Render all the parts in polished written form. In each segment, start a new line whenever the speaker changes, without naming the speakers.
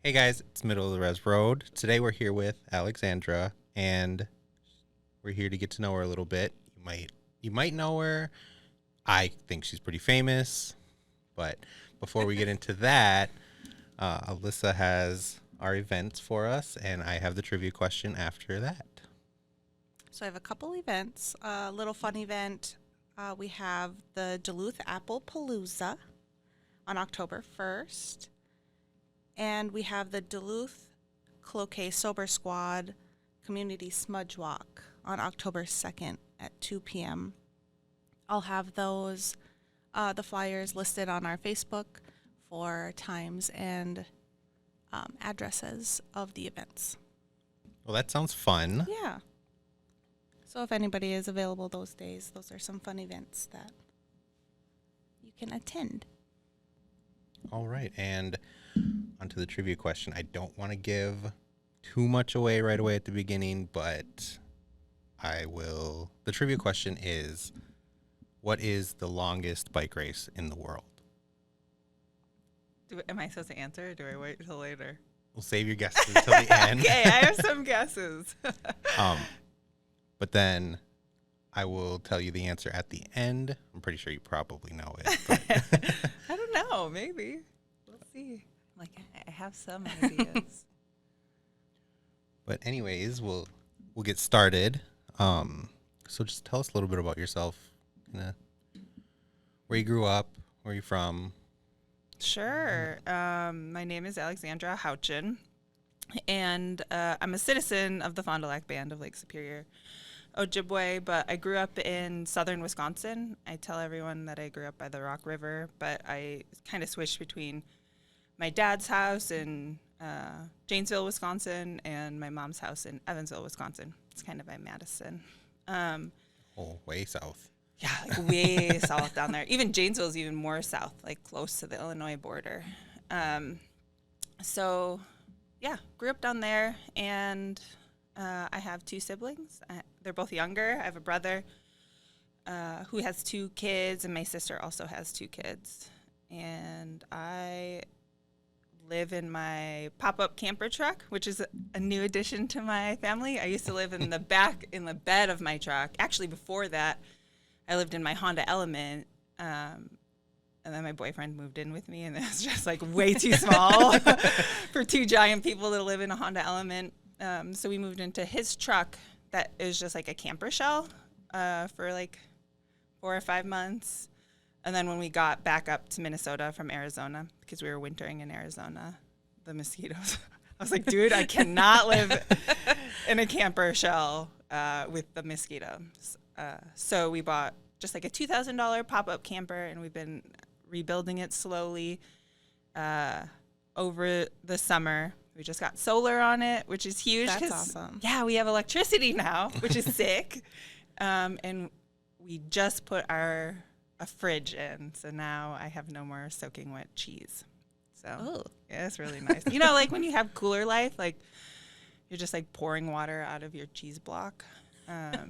Hey guys, it's Middle of the Res Road. Today we're here with Alexandra, and we're here to get to know her a little bit. You might know her. I think she's pretty famous, but before we get into that, Alyssa has our events for us, and I have the trivia question after that.
So I have a couple events. A little fun event. We have the Duluth Apple Palooza on October 1st. And we have the Duluth Cloquet Sober Squad Community Smudge Walk on October 2nd at 2 p.m. I'll have those, the flyers listed on our Facebook for times and addresses of the events.
Well, that sounds fun.
Yeah. So if anybody is available those days, those are some fun events that you can attend.
All right, and onto the trivia question. I don't want to give too much away right away at the beginning, but I will. The trivia question is, what is the longest bike race in the world?
Am I supposed to answer or do I wait until later?
We'll save your guesses until the end.
Okay, I have some guesses.
But then I will tell you the answer at the end. I'm pretty sure you probably know it. But
I don't know. Maybe. We'll see. Like, I have some ideas.
But anyways, we'll get started. So just tell us a little bit about yourself. Where you grew up, where you from.
Sure. My name is Alexandra Houchin, and I'm a citizen of the Fond du Lac Band of Lake Superior, Ojibwe, but I grew up in southern Wisconsin. I tell everyone that I grew up by the Rock River, but I kind of switched between my dad's house in Janesville, Wisconsin, and my mom's house in Evansville, Wisconsin. It's kind of by Madison.
Way south.
Yeah, like way south down there. Even Janesville is even more south, like close to the Illinois border. So, yeah, grew up down there, and I have two siblings. They're both younger. I have a brother who has two kids, and my sister also has two kids. And I live in my pop-up camper truck, which is a new addition to my family. I used to live in the back, in the bed of my truck. Actually, before that, I lived in my Honda Element, and then my boyfriend moved in with me, and it was just like way too small for two giant people to live in a Honda Element. So we moved into his truck that is just like a camper shell for like 4 or 5 months. And then when we got back up to Minnesota from Arizona, because we were wintering in Arizona, the mosquitoes, I was like, dude, I cannot live in a camper shell with the mosquitoes. So we bought just like a $2,000 pop-up camper, and we've been rebuilding it slowly over the summer. We just got solar on it, which is huge.
That's awesome.
Yeah, we have electricity now, which is sick. And we just put a fridge in, so now I have no more soaking wet cheese. So yeah, it's really nice. You know, like when you have cooler life, like you're just like pouring water out of your cheese block. You know,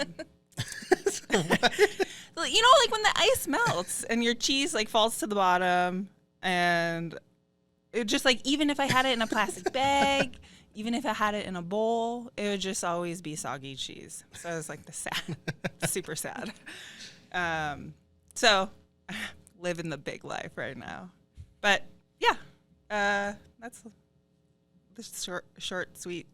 like when the ice melts and your cheese like falls to the bottom, and it just like, even if I had it in a plastic bag, even if I had it in a bowl, it would just always be soggy cheese. So it was like super sad. So living the big life right now. But yeah, that's the short, sweet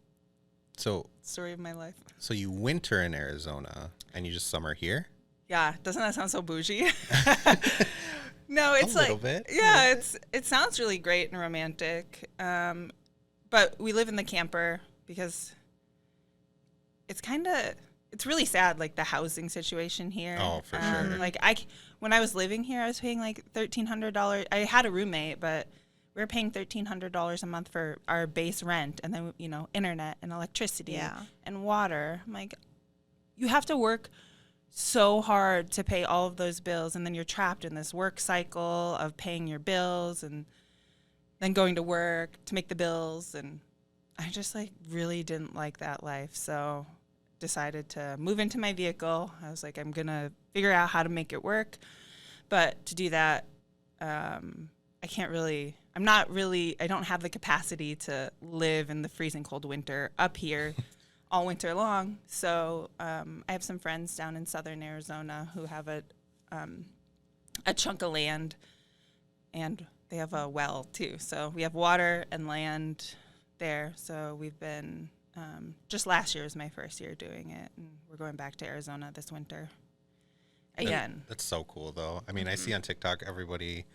story of my life.
So you winter in Arizona and you just summer here?
Yeah, doesn't that sound so bougie? No, it's
a little bit.
Yeah, it sounds really great and romantic. But we live in the camper because it's really sad, like the housing situation here.
Oh, for sure.
Like when I was living here, I was paying like $1,300. I had a roommate, but we were paying $1,300 a month for our base rent, and then internet and electricity and water. I'm like, you have to work so hard to pay all of those bills, and then you're trapped in this work cycle of paying your bills and then going to work to make the bills, and I just like really didn't like that life. So decided to move into my vehicle. I was like, I'm gonna figure out how to make it work, but to do that, I I don't have the capacity to live in the freezing cold winter up here all winter long. So I have some friends down in southern Arizona who have a chunk of land, and they have a well too. So we have water and land there. So we've been, just last year was my first year doing it, and we're going back to Arizona this winter again.
That's so cool, though. I mean, I see on TikTok everybody,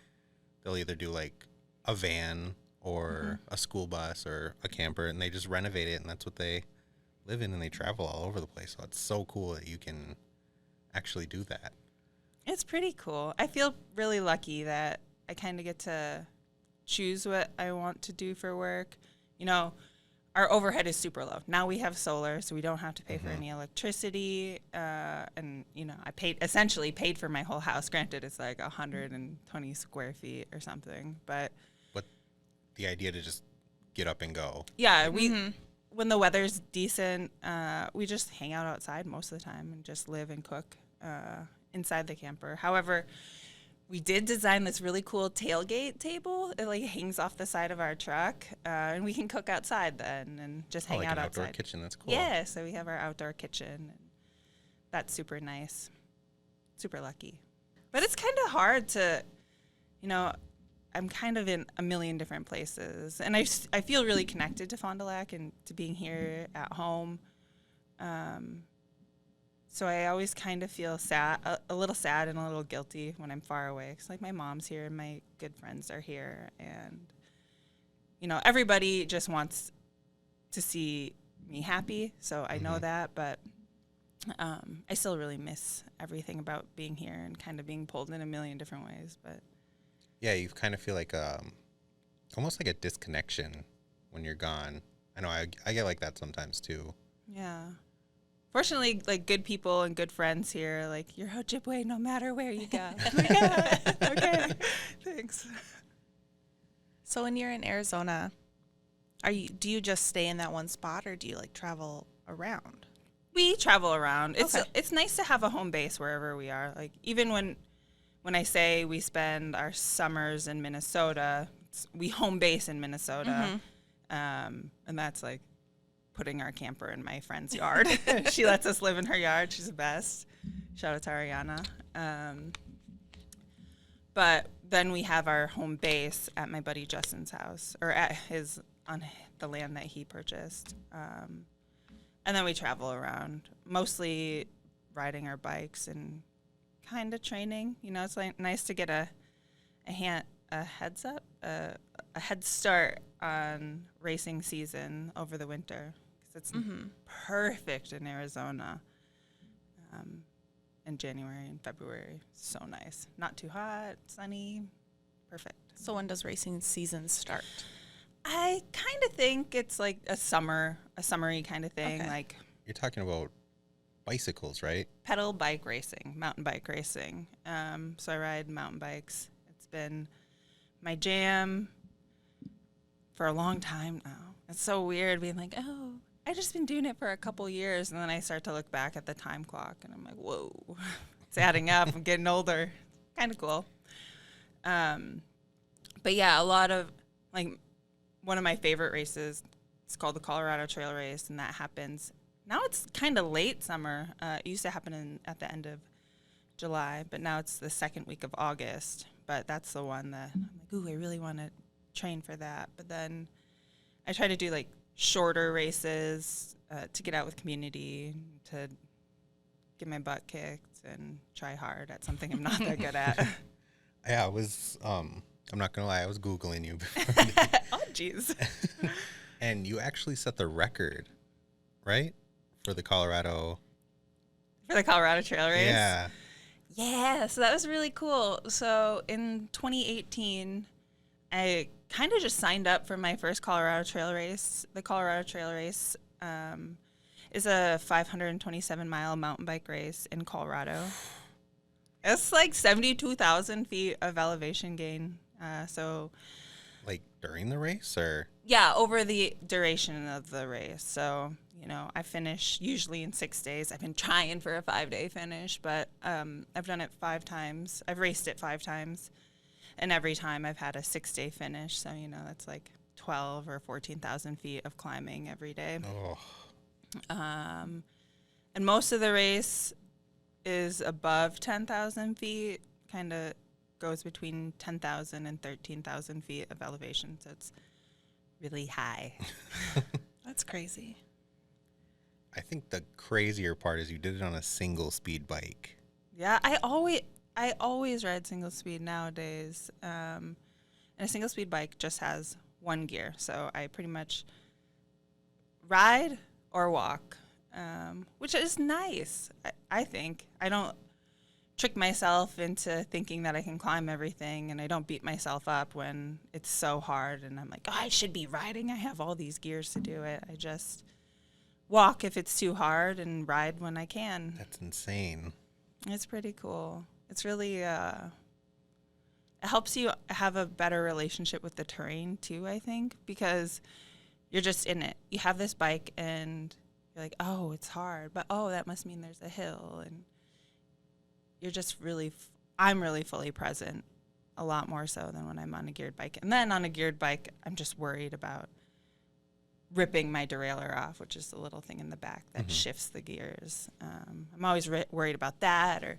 they'll either do like a van or a school bus or a camper, and they just renovate it, and that's what they live in, and they travel all over the place. So it's so cool that you can actually do that.
It's pretty cool. I feel really lucky that I kind of get to choose what I want to do for work. You know, our overhead is super low. Now we have solar, so we don't have to pay for any electricity. And, you know, I essentially paid for my whole house. Granted, it's like 120 square feet or something. But
the idea to just get up and go.
yeah, when the weather's decent, we just hang out outside most of the time and just live and cook inside the camper. However, we did design this really cool tailgate table. It like hangs off the side of our truck, and we can cook outside then and just hang
like
out
an
outside.
outdoor kitchen. That's cool.
Yeah, so we have our outdoor kitchen. And that's super nice. Super lucky. But it's kind of hard to, you know, I'm kind of in a million different places. And I feel really connected to Fond du Lac and to being here at home. So I always kind of feel sad, a little sad and a little guilty when I'm far away. Because, like, my mom's here and my good friends are here. And, you know, everybody just wants to see me happy. So I know that. But I still really miss everything about being here and kind of being pulled in a million different ways. But
yeah, you kind of feel like almost like a disconnection when you're gone. I know I get like that sometimes too.
yeah. Fortunately, like, good people and good friends here, like, you're Ojibwe no matter where you go. Yeah, okay, thanks.
So when you're in Arizona, do you just stay in that one spot, or do you like travel around?
We travel around.
Okay.
It's nice to have a home base wherever we are. Like, even when I say we spend our summers in Minnesota, we home base in Minnesota, and that's like putting our camper in my friend's yard. She lets us live in her yard. She's the best. Shout out to Ariana. But then we have our home base at my buddy Justin's house, or on the land that he purchased. And then we travel around, mostly riding our bikes and kind of training. You know, it's like nice to get a heads up, a head start on racing season over the winter, because it's perfect in Arizona in January and February. So nice. Not too hot, sunny, perfect.
So when does racing season start?
I kind of think it's like a summery kind of thing,
Okay.
like
You're talking about bicycles, right?
pedal bike racing, mountain bike racing. So I ride mountain bikes. It's been my jam for a long time now. It's so weird being like, oh, I just been doing it for a couple years, and then I start to look back at the time clock, and I'm like, whoa, it's adding up. I'm getting older. Kind of cool. But yeah, a lot of, like, one of my favorite races, it's called the Colorado Trail Race, and that happens, now it's kind of late summer. It used to happen at the end of July, but now it's the second week of August. But that's the one that I'm like, ooh, I really want to train for that. But then I try to do, like, shorter races to get out with community, to get my butt kicked and try hard at something I'm not that good at.
Yeah, I was. I'm not gonna lie, I was Googling you before,
Oh, jeez.
and you actually set the record, right, for the Colorado.
For the Colorado Trail Race?
Yeah.
Yeah, so that was really cool. So in 2018, I kind of just signed up for my first Colorado Trail Race. The Colorado Trail Race is a 527-mile mountain bike race in Colorado. It's like 72,000 feet of elevation gain. So,
Like during the race, or
yeah, over the duration of the race. So, you know, I finish usually in 6 days. I've been trying for a 5-day finish, but I've done it 5 times. I've raced it 5 times. And every time I've had a 6-day finish. So, that's like 12 or 14,000 feet of climbing every day.
Oh,
And most of the race is above 10,000 feet, kind of goes between 10,000 and 13,000 feet of elevation. So it's really high.
That's crazy.
I think the crazier part is you did it on a single speed bike.
Yeah, I always ride single speed nowadays. And a single speed bike just has one gear. So I pretty much ride or walk, which is nice, I think. I don't trick myself into thinking that I can climb everything, and I don't beat myself up when it's so hard and I'm like, oh, I should be riding. I have all these gears to do it. I just walk if it's too hard and ride when I can.
That's insane.
It's pretty cool. It's really, it helps you have a better relationship with the terrain too, I think, because you're just in it. You have this bike and you're like, oh, it's hard, but oh, that must mean there's a hill. And you're just really, I'm really fully present, a lot more so than when I'm on a geared bike. And then on a geared bike, I'm just worried about ripping my derailleur off, which is the little thing in the back that shifts the gears. I'm always worried about that, or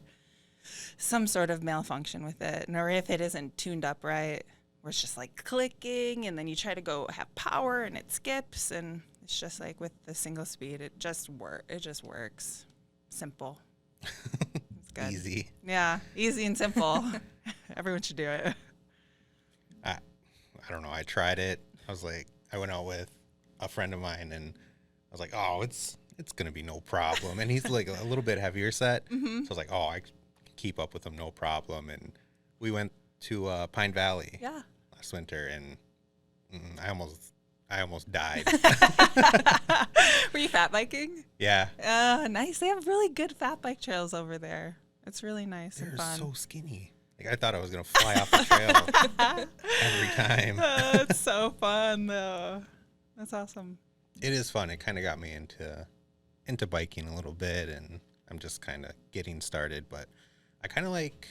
some sort of malfunction with it, or if it isn't tuned up right, where it's just like clicking, and then you try to go have power and it skips, and it's just like with the single speed, it just works. Simple. It's good.
Easy.
Yeah, easy and simple. Everyone should do it.
I don't know. I tried it. I went out with a friend of mine, and I was like, oh, it's going to be no problem. And he's like a little bit heavier set. So I was like, oh, I can keep up with him, no problem. And we went to Pine Valley last winter, and I almost died.
Were you fat biking?
Yeah.
Nice. They have really good fat bike trails over there. It's really nice
They're
and fun.
so skinny. Like, I thought I was going to fly off the trail every time.
It's so fun, though. That's awesome.
It is fun. It kind of got me into biking a little bit, and I'm just kind of getting started. But I kind of like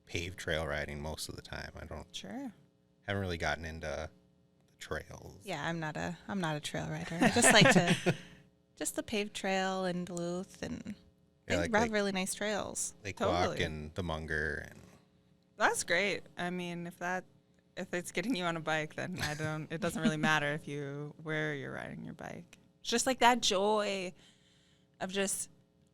paved trail riding most of the time. Haven't really gotten into the trails.
Yeah, I'm not a trail rider. I just like just the paved trail in Duluth, and they have really nice trails.
Lake Walk and the Munger, and
That's great. I mean, if it's getting you on a bike, then it doesn't really matter where you're riding your bike. It's just like that joy of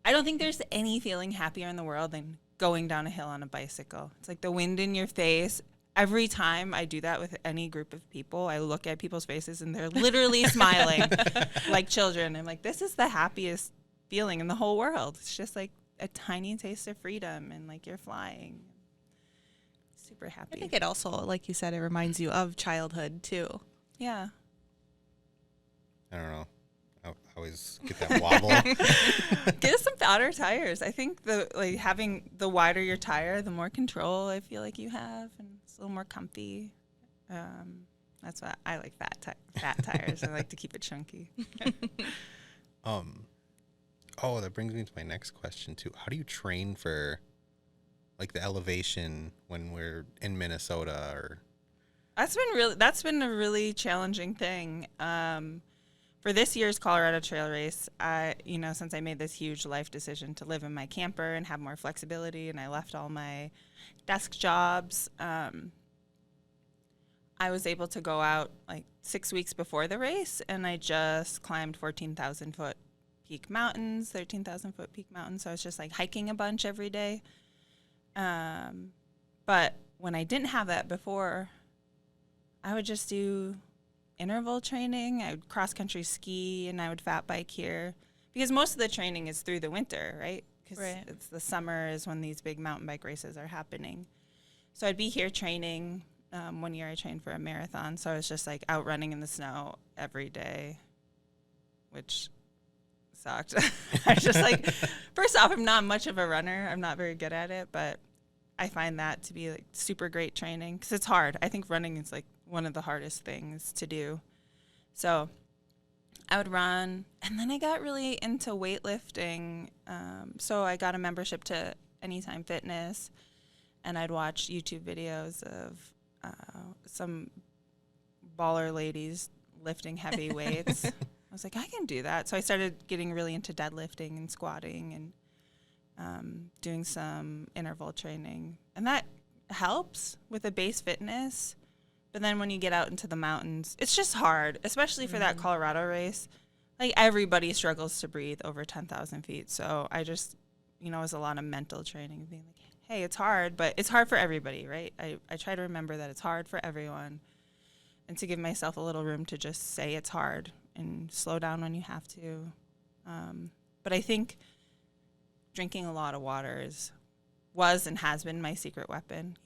I don't think there's any feeling happier in the world than going down a hill on a bicycle. It's like the wind in your face. Every time I do that with any group of people, I look at people's faces and they're literally smiling like children. I'm like, this is the happiest feeling in the whole world. It's just like a tiny taste of freedom, and like you're flying. Super happy.
I think it also, like you said, it reminds you of childhood too.
Yeah.
I don't know. I always get that wobble.
Get us some fatter tires. I think having the wider your tire, the more control I feel like you have, and it's a little more comfy. That's why I like fat tires. I like to keep it chunky.
Oh, that brings me to my next question too. How do you train for like the elevation when we're in Minnesota? Or
That's been a really challenging thing. For this year's Colorado Trail Race, since I made this huge life decision to live in my camper and have more flexibility, and I left all my desk jobs, I was able to go out like 6 weeks before the race, and I just climbed 14,000 foot peak mountains, 13,000 foot peak mountains. So I was just like hiking a bunch every day. But when I didn't have that before, I would just do interval training. I would cross country ski, and I would fat bike here, because most of the training is through the winter, right? Because it's the summer is when these big mountain bike races are happening. So I'd be here training. One year I trained for a marathon, so I was just like out running in the snow every day, which sucked. I was just like, first off, I'm not much of a runner. I'm not very good at it, but I find that to be like super great training, because it's hard. I think running is like one of the hardest things to do. So I would run, and then I got really into weightlifting. So I got a membership to Anytime Fitness, and I'd watch YouTube videos of some baller ladies lifting heavy weights. I was like, I can do that. So I started getting really into deadlifting and squatting and doing some interval training. And that helps with the base fitness. But then when you get out into the mountains, it's just hard, especially for that Colorado race. Like, everybody struggles to breathe over 10,000 feet. So I just, it was a lot of mental training, being like, hey, it's hard, but it's hard for everybody, right? I try to remember that it's hard for everyone, and to give myself a little room to just say it's hard and slow down when you have to. But I think drinking a lot of water was and has been my secret weapon.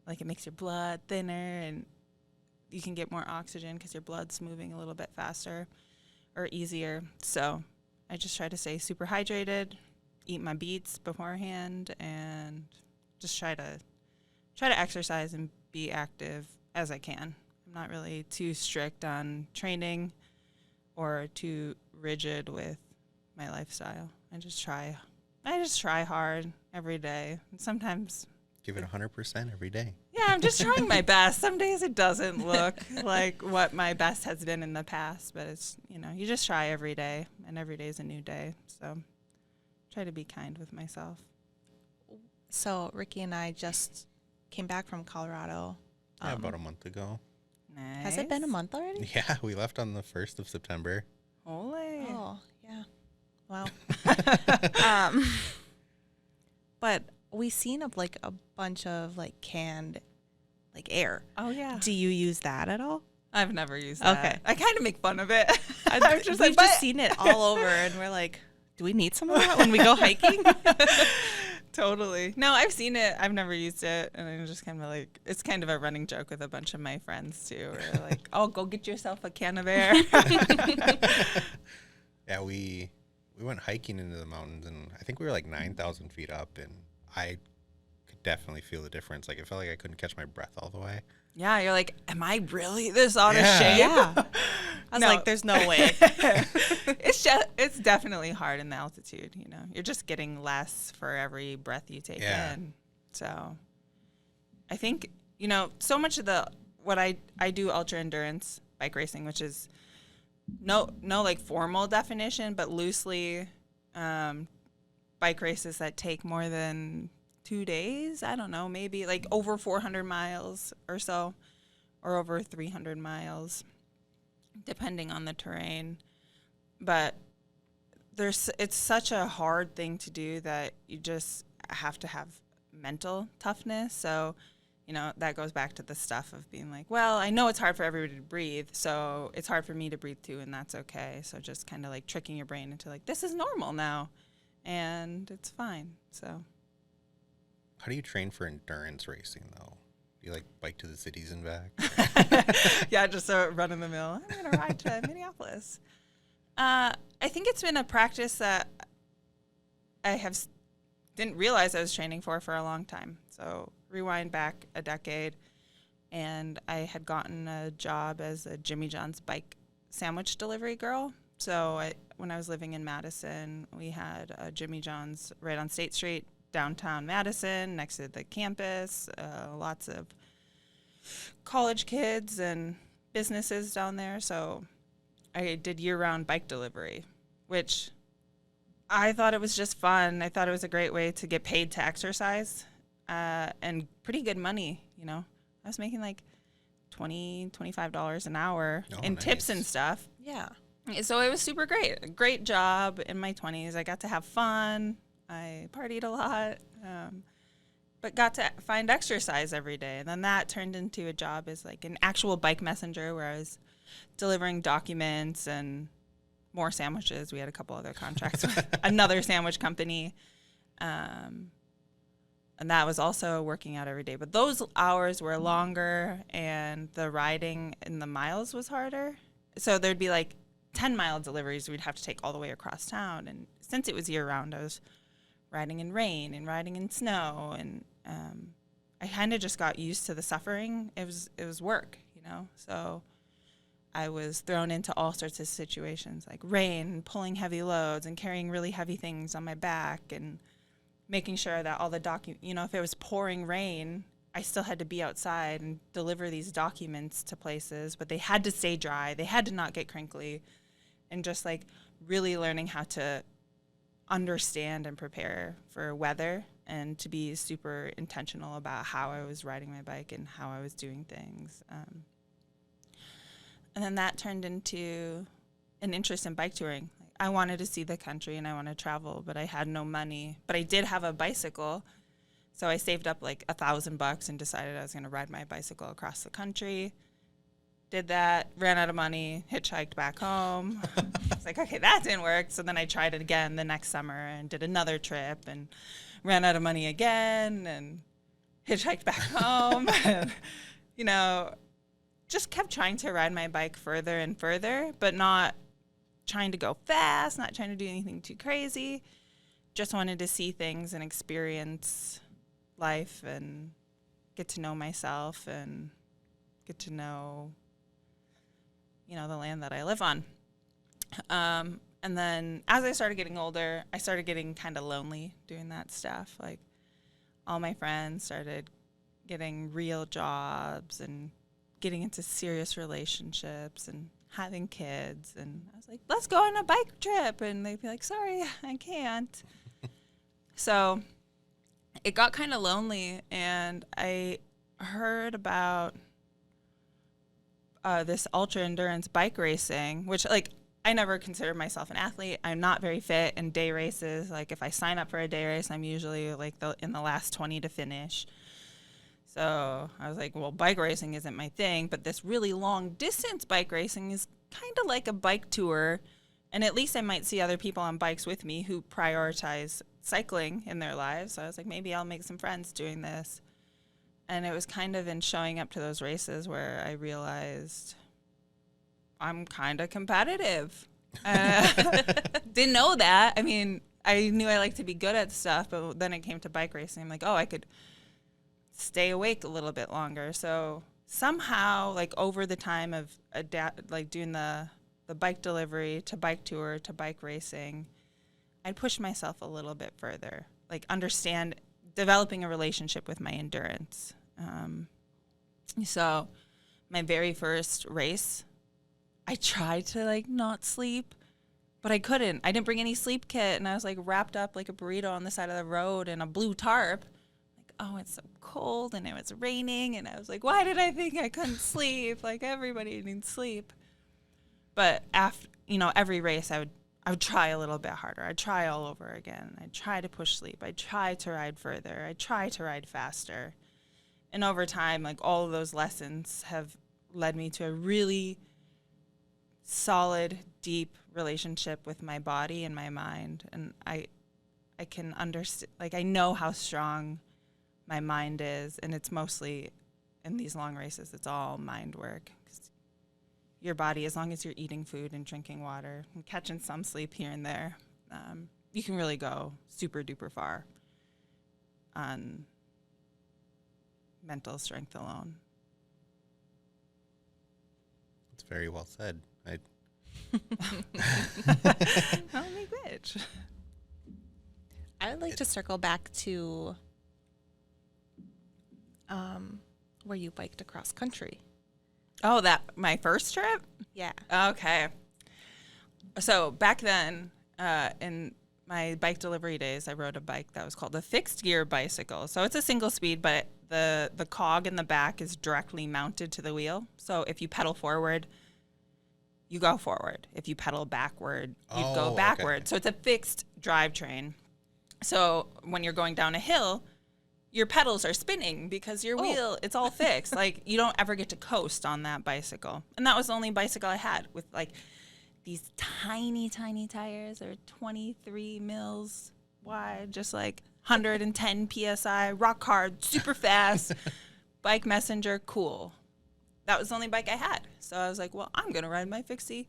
It makes your blood thinner, and you can get more oxygen because your blood's moving a little bit faster or easier. So I just try to stay super hydrated, eat my beets beforehand, and just try to exercise and be active as I can. I'm not really too strict on training or too rigid with my lifestyle. I just try hard every day. And sometimes
Give it 100% every day.
yeah, I'm just trying my best. Some days it doesn't look like what my best has been in the past, but it's, you just try every day, and every day is a new day. So try to be kind with myself.
So Ricky and I just came back from Colorado.
Yeah, about a month ago.
Nice.
Has it been a month already?
Yeah, we left on the 1st of September.
Holy.
Oh, yeah. Wow. But we seen a bunch of canned air.
Oh, yeah.
Do you use that at all?
I've never used that.
Okay.
I kind of make fun of it. I'm just
We've just seen it all over, and we're like, do we need some of that when we go hiking?
Totally. No, I've seen it. I've never used it. And I'm just kind of it's kind of a running joke with a bunch of my friends too. We're like, oh, go get yourself a can of air.
Yeah, we went hiking into the mountains, and I think we were 9,000 feet up, and I could definitely feel the difference. It felt like I couldn't catch my breath all the way.
Yeah, you're like, am I really this out of
Yeah.
shape?
Yeah. I was like, there's no way.
It's definitely hard in the altitude, You're just getting less for every breath you take in. So I think, so much of what I do ultra endurance bike racing, which is no formal definition, but loosely bike races that take more than 2 days. I don't know, maybe over 400 miles or so, or over 300 miles, depending on the terrain. But it's such a hard thing to do that you just have to have mental toughness. So, that goes back to the stuff of being like, well, I know it's hard for everybody to breathe, so it's hard for me to breathe too, and that's okay. So just kind of tricking your brain into this is normal now, and it's fine. So.
How do you train for endurance racing, though? Do you bike to the cities and back?
Yeah, just a run in the mill. I'm going to ride to Minneapolis. I think it's been a practice that I didn't realize I was training for a long time. So rewind back a decade, and I had gotten a job as a Jimmy John's bike sandwich delivery girl. So when I was living in Madison, we had a Jimmy John's right on State Street, downtown Madison, next to the campus, lots of college kids and businesses down there. So I did year-round bike delivery, which I thought it was just fun. I thought it was a great way to get paid to exercise, and pretty good money, I was making $20, $25 an hour in tips and stuff.
Yeah.
So it was super great. A great job in my 20s. I got to have fun. I partied a lot, but got to find exercise every day. And then that turned into a job as an actual bike messenger, where I was delivering documents and more sandwiches. We had a couple other contracts with another sandwich company. And that was also working out every day. But those hours were longer, and the riding in the miles was harder. So there'd be 10-mile deliveries we'd have to take all the way across town. And since it was year-round, I was riding in rain and riding in snow, and I kind of just got used to the suffering. It was work, So I was thrown into all sorts of situations, like rain, and pulling heavy loads, and carrying really heavy things on my back, and making sure that all the if it was pouring rain, I still had to be outside and deliver these documents to places, but they had to stay dry. They had to not get crinkly, and just like really learning how to understand and prepare for weather and to be super intentional about how I was riding my bike and how I was doing things. And then that turned into an interest in bike touring. I wanted to see the country and I wanted to travel, but I had no money. But I did have a bicycle, so I saved up like $1,000 and decided I was going to ride my bicycle across the country. Did that, ran out of money, hitchhiked back home. It's like, okay, that didn't work. So then I tried it again the next summer and did another trip and ran out of money again and hitchhiked back home. And, just kept trying to ride my bike further and further, but not trying to go fast, not trying to do anything too crazy. Just wanted to see things and experience life and get to know myself and get to know, the land that I live on. And then as I started getting older, I started getting kind of lonely doing that stuff. Like all my friends started getting real jobs and getting into serious relationships and having kids. And I was like, let's go on a bike trip. And they'd be like, sorry, I can't. So it got kind of lonely. And I heard about this ultra endurance bike racing, which I never considered myself an athlete. I'm not very fit in day races. Like if I sign up for a day race, I'm usually like in the last 20 to finish. So I was like, well, bike racing isn't my thing, but this really long distance bike racing is kind of like a bike tour. And at least I might see other people on bikes with me who prioritize cycling in their lives. So I was like, maybe I'll make some friends doing this. And it was kind of in showing up to those races where I realized I'm kind of competitive. Didn't know that. I mean, I knew I liked to be good at stuff, but then it came to bike racing. I'm like, oh, I could stay awake a little bit longer. So somehow, over the time of doing the bike delivery to bike tour to bike racing, I'd push myself a little bit further, developing a relationship with my endurance. So my very first race, I tried to not sleep, but I couldn't. I didn't bring any sleep kit, and I was wrapped up like a burrito on the side of the road in a blue tarp. Oh, it's so cold, and it was raining, and I was like, why did I think I couldn't sleep? Everybody needs sleep. But after, every race I would try a little bit harder. I'd try all over again. I'd try to push sleep. I'd try to ride further. I'd try to ride faster. And over time, all of those lessons have led me to a really solid, deep relationship with my body and my mind. And I can understand, I know how strong my mind is, and it's mostly in these long races, it's all mind work. 'Cause your body, as long as you're eating food and drinking water and catching some sleep here and there, you can really go super duper far on mental strength alone.
It's very well said.
I'll make bitch.
I would like to circle back to where you biked across country.
Oh, my first trip?
Yeah.
Okay. So back then, in my bike delivery days, I rode a bike that was called a fixed gear bicycle. So it's a single speed, but the cog in the back is directly mounted to the wheel. So if you pedal forward, you go forward. If you pedal backward, you'd go backward. Okay. So it's a fixed drivetrain. So when you're going down a hill, your pedals are spinning because your wheel, it's all fixed. You don't ever get to coast on that bicycle. And that was the only bicycle I had with these tiny, tiny tires. They're 23 mils wide, just 110 PSI, rock hard, super fast, bike messenger, cool. That was the only bike I had. So I was like, well, I'm going to ride my fixie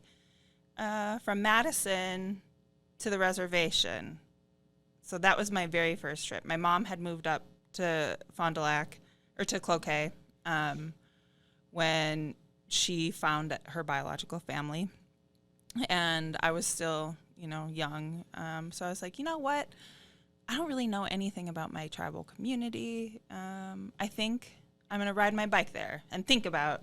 from Madison to the reservation. So that was my very first trip. My mom had moved up to Fond du Lac, or to Cloquet, when she found her biological family. And I was still, young. So I was like, you know what? I don't really know anything about my tribal community. I think I'm going to ride my bike there and think about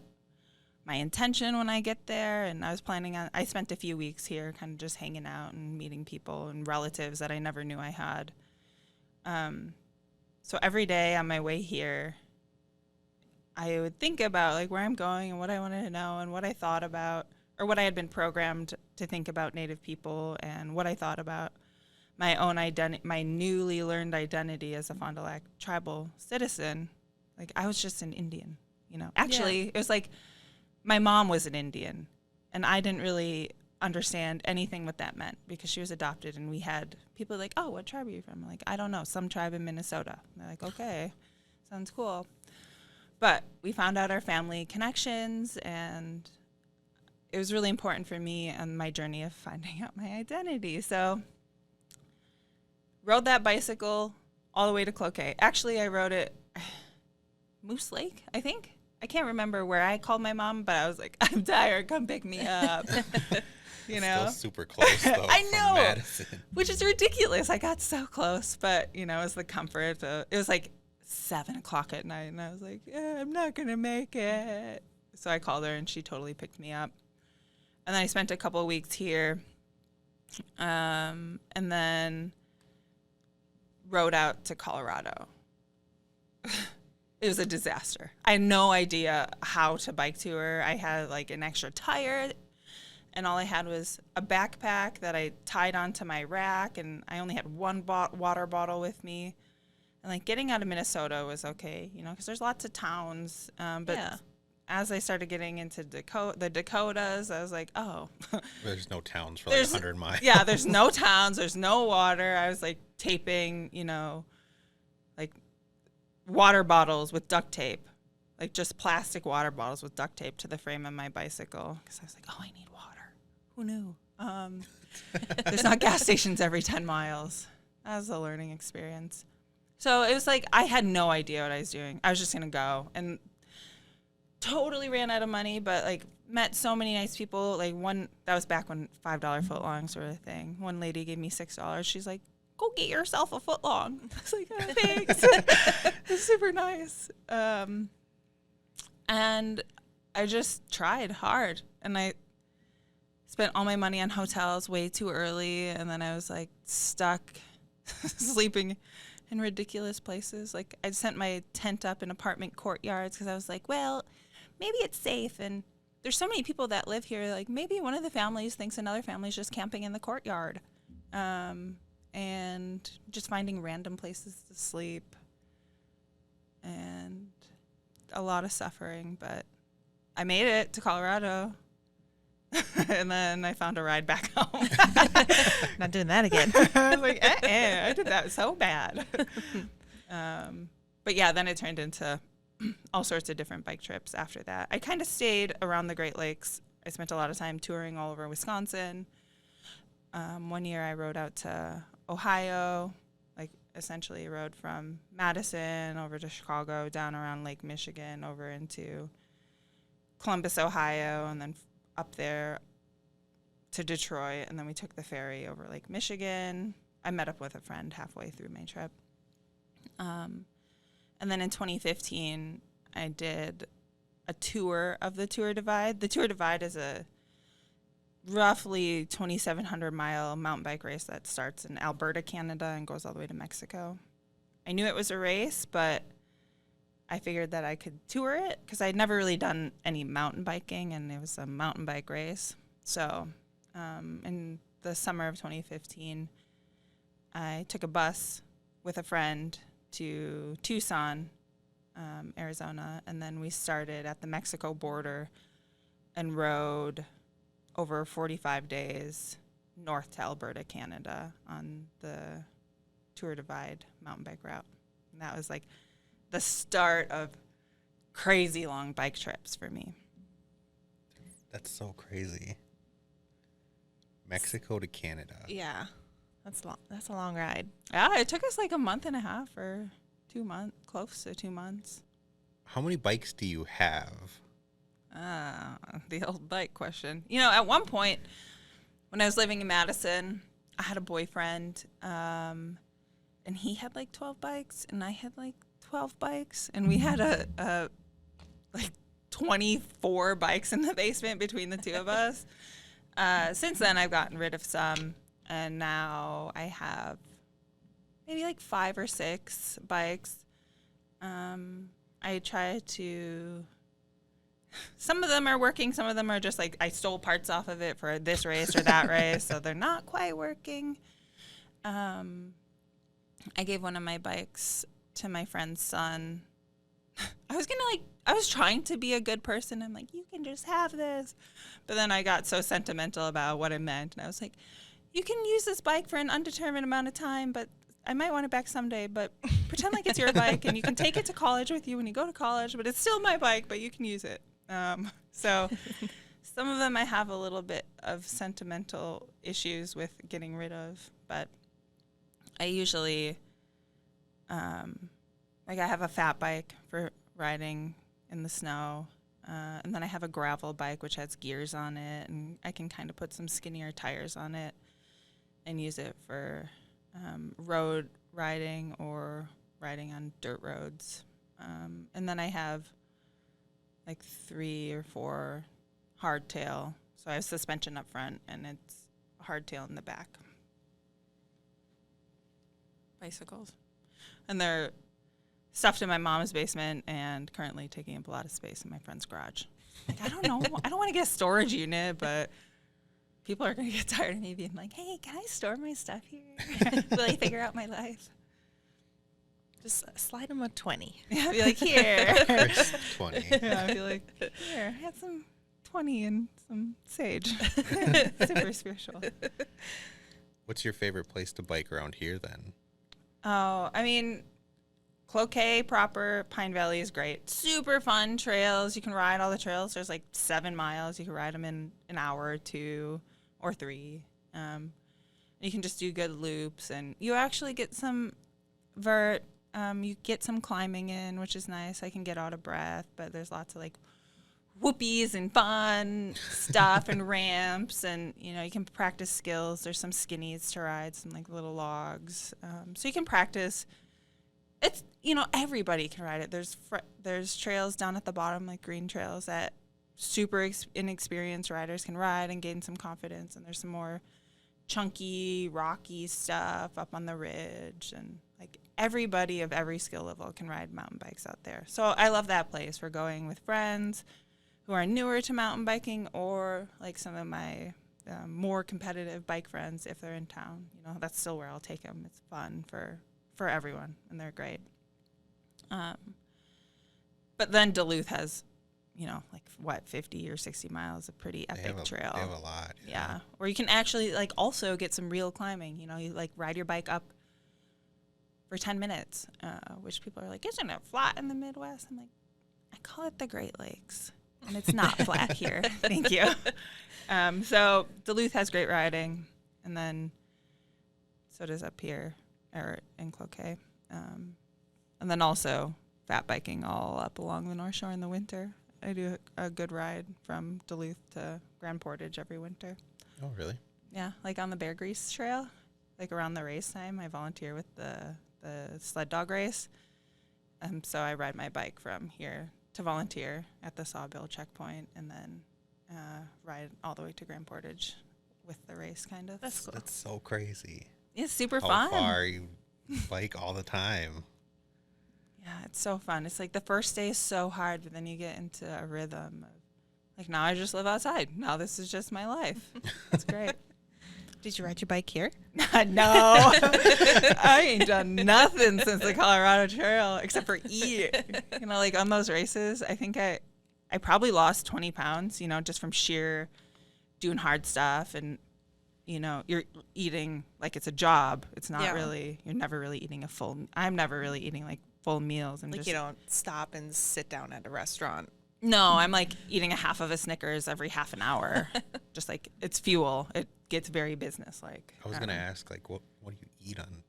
my intention when I get there. And I spent a few weeks here kind of just hanging out and meeting people and relatives that I never knew I had. So every day on my way here, I would think about like where I'm going and what I wanted to know and what I thought about, or what I had been programmed to think about Native people and what I thought about my own identity, my newly learned identity as a Fond du Lac tribal citizen. Like I was just an Indian, you know. Actually, It was like my mom was an Indian, and I didn't really understand anything what that meant because she was adopted, and we had people like, "Oh, what tribe are you from?" I'm like, "I don't know, some tribe in Minnesota." And they're like, "Okay, sounds cool." But we found out our family connections, and it was really important for me on my journey of finding out my identity. So rode that bicycle all the way to Cloquet. Actually, I rode it Moose Lake, I think. I can't remember where I called my mom, but I was like, I'm tired, come pick me up. You know?
Still super close, though.
I
from
know,
Madison.
which is ridiculous. I got so close, but, you know, it was the comfort. It was like 7 o'clock at night, and I was like, yeah, I'm not going to make it. So I called her, and she totally picked me up. And then I spent a couple of weeks here, and then rode out to Colorado. It was a disaster. I had no idea how to bike tour. I had like an extra tire, and all I had was a backpack that I tied onto my rack, and I only had one water bottle with me. And like getting out of Minnesota was okay, you know, because there's lots of towns. But as I started getting into the Dakotas, I was like, oh.
There's no towns for like 100 miles.
Yeah, there's no towns. There's no water. I was like taping, you know, like water bottles with duct tape, like just plastic water bottles with duct tape to the frame of my bicycle. Because I was like, oh, I need water. Who knew? There's not gas stations every 10 miles. That was a learning experience. So it was like I had no idea what I was doing. I was just going to go. And totally ran out of money, but like met so many nice people. Like that was back when $5 footlongs were a thing. One lady gave me $6. She's like, go get yourself a footlong. I was like, oh, thanks. It's super nice. And I just tried hard, and I spent all my money on hotels way too early, and then I was like stuck sleeping in ridiculous places. Like I sent my tent up in apartment courtyards because I was like, well, maybe it's safe, and there's so many people that live here. Like maybe one of the families thinks another family's just camping in the courtyard, and just finding random places to sleep, and a lot of suffering. But I made it to Colorado, and then I found a ride back home.
Not doing that again.
I was like, I did that so bad. But yeah, then it turned into all sorts of different bike trips after that. I kind of stayed around the Great Lakes. I spent a lot of time touring all over Wisconsin. One year I rode out to Ohio, like essentially rode from Madison over to Chicago, down around Lake Michigan, over into Columbus, Ohio, and then up there to Detroit, and then we took the ferry over Lake Michigan. I met up with a friend halfway through my trip. And then in 2015, I did a tour of the Tour Divide. The Tour Divide is a roughly 2,700-mile mountain bike race that starts in Alberta, Canada, and goes all the way to Mexico. I knew it was a race, but I figured that I could tour it because I'd never really done any mountain biking, and it was a mountain bike race. So in the summer of 2015, I took a bus with a friend to Tucson, Arizona, and then we started at the Mexico border and rode over 45 days north to Alberta, Canada on the Tour Divide mountain bike route. And that was like the start of crazy long bike trips for me.
That's so crazy. Mexico to Canada.
Yeah. That's long. That's a long ride.
Yeah, it took us like a month and a half or 2 months, close to 2 months.
How many bikes do you have?
The old bike question. You know, at one point when I was living in Madison, I had a boyfriend. and he had like 12 bikes, and I had like 12 bikes, and we had a like 24 bikes in the basement between the two of us. Since then, I've gotten rid of some, and now I have maybe like 5 or 6 bikes. I try to. Some of them are working. Some of them are just like I stole parts off of it for this race or that race, so they're not quite working. I gave one of my bikes to my friend's son. I was trying to be a good person. I'm like, you can just have this. But then I got so sentimental about what it meant. And I was like, you can use this bike for an undetermined amount of time, but I might want it back someday. But pretend like it's your bike, and you can take it to college with you when you go to college. But it's still my bike, but you can use it. So some of them I have a little bit of sentimental issues with getting rid of. But I usually, like I have a fat bike for riding in the snow. And then I have a gravel bike, which has gears on it, and I can kind of put some skinnier tires on it and use it for road riding or riding on dirt roads. And then I have like 3 or 4 hardtail. So I have suspension up front, and it's hardtail in the back. Bicycles. And they're stuffed in my mom's basement and currently taking up a lot of space in my friend's garage. Like, I don't know. I don't want to get a storage unit, but people are going to get tired of me being like, hey, can I store my stuff here? Will I figure out my life?
Just slide them a 20.
Yeah, I'd be like, here.
First 20.
Yeah, I'd be like, here, I had some 20 and some sage. Super spiritual.
What's your favorite place to bike around here then?
Oh, I mean, Cloquet proper, Pine Valley is great. Super fun trails. You can ride all the trails. There's like 7 miles. You can ride them in an hour or 2 or 3. You can just do good loops, and you actually get some vert. You get some climbing in, which is nice. I can get out of breath, but there's lots of like whoopies and fun stuff and ramps, and you can practice skills. There's some skinnies to ride, some like little logs, so you can practice. It's everybody can ride it. There's trails down at the bottom, like green trails, that super inexperienced riders can ride and gain some confidence, and there's some more chunky rocky stuff up on the ridge, and like everybody of every skill level can ride mountain bikes out there. So I love that place for going with friends who are newer to mountain biking, or like some of my more competitive bike friends if they're in town. That's still where I'll take them. It's fun for everyone, and they're great. But then Duluth has, 50 or 60 miles, a pretty epic trail.
They have a lot.
Yeah. Or you can actually also get some real climbing. You ride your bike up for 10 minutes, which people are like, isn't it flat in the Midwest? I'm like, I call it the Great Lakes, and it's not flat here. Thank you. So Duluth has great riding, and then so does up here or in Cloquet. And then also fat biking all up along the North Shore in the winter. I do a good ride from Duluth to Grand Portage every winter.
Oh, really?
Yeah, like on the Bear Grease Trail, like around the race time, I volunteer with the sled dog race. So I ride my bike from here to volunteer at the Sawbill checkpoint, and then ride all the way to Grand Portage with the race, kind of.
That's cool.
That's so crazy.
It's super
How
fun.
far you bike all the time.
Yeah, it's so fun. It's like the first day is so hard, but then you get into a rhythm of, like, now I just live outside. Now this is just my life. It's great.
Did you ride your bike here?
No. I ain't done nothing since the Colorado Trail except for eat. Like on those races, I think I probably lost 20 pounds, just from sheer doing hard stuff. And, you're eating like it's a job. It's not really, you're never really eating I'm never really eating like full meals. And
Like you don't stop and sit down at a restaurant.
No, I'm like eating a half of a Snickers every half an hour. Just like it's fuel. It gets very business-like.
I was going to ask, like, what do you eat on?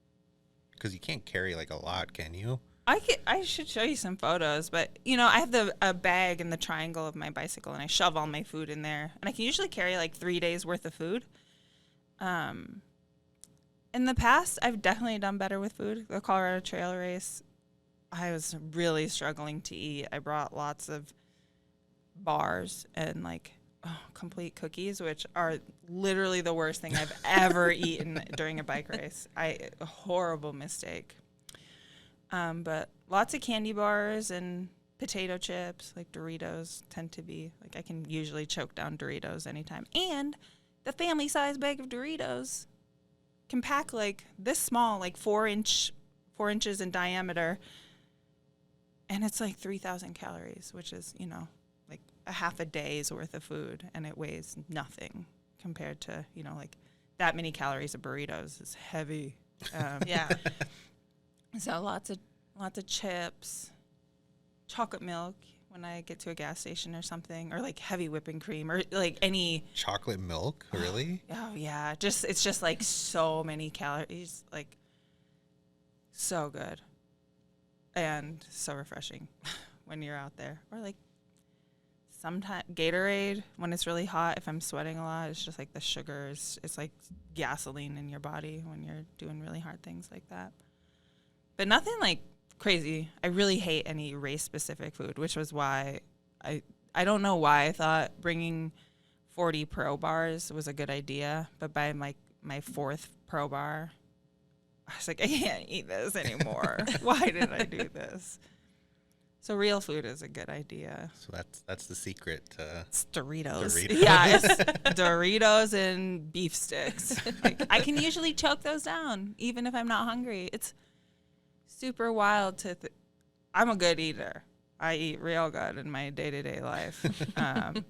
Because you can't carry, like, a lot, can you?
I should show you some photos, but, I have a bag in the triangle of my bicycle, and I shove all my food in there. And I can usually carry, like, 3 days' worth of food. And In the past, I've definitely done better with food. The Colorado Trail Race, I was really struggling to eat. I brought lots of bars and complete cookies, which are literally the worst thing I've ever eaten during a bike race. A horrible mistake. But lots of candy bars and potato chips, like Doritos, tend to be I can usually choke down Doritos anytime. And the family size bag of Doritos can pack this small, 4 inches in diameter, and it's 3,000 calories, which is a half a day's worth of food, and it weighs nothing compared to that many calories of burritos is heavy.
Yeah.
So lots of chips, chocolate milk when I get to a gas station or something, or heavy whipping cream, or any
Chocolate milk, really?
Oh yeah, it's just so many calories, so good and so refreshing when you're out there. Or sometimes Gatorade when it's really hot. If I'm sweating a lot, it's just the sugars. It's like gasoline in your body when you're doing really hard things like that. But nothing crazy. I really hate any race specific food, which was why I don't know why I thought bringing 40 pro bars was a good idea, but by my fourth pro bar, I was like, I can't eat this anymore. Why did I do this? So real food is a good idea.
So that's the secret to
It's Doritos.
Yeah, it's Doritos and beef sticks. I can usually choke those down even if I'm not hungry. It's super wild I'm a good eater. I eat real good in my day-to-day life. And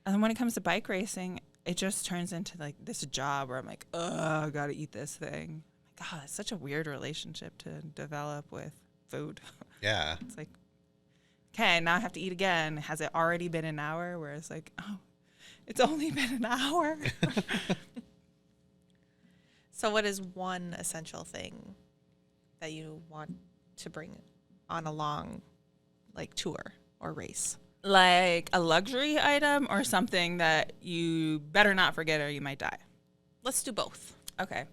then when it comes to bike racing, it just turns into this job where I'm I gotta eat this thing. God, it's such a weird relationship to develop with food.
yeah.
It's okay, now I have to eat again. Has it already been an hour? Where it's it's only been an hour.
So what is one essential thing that you want to bring on a long tour or race?
Like a luxury item or something that you better not forget or you might die?
Let's do both.
Okay.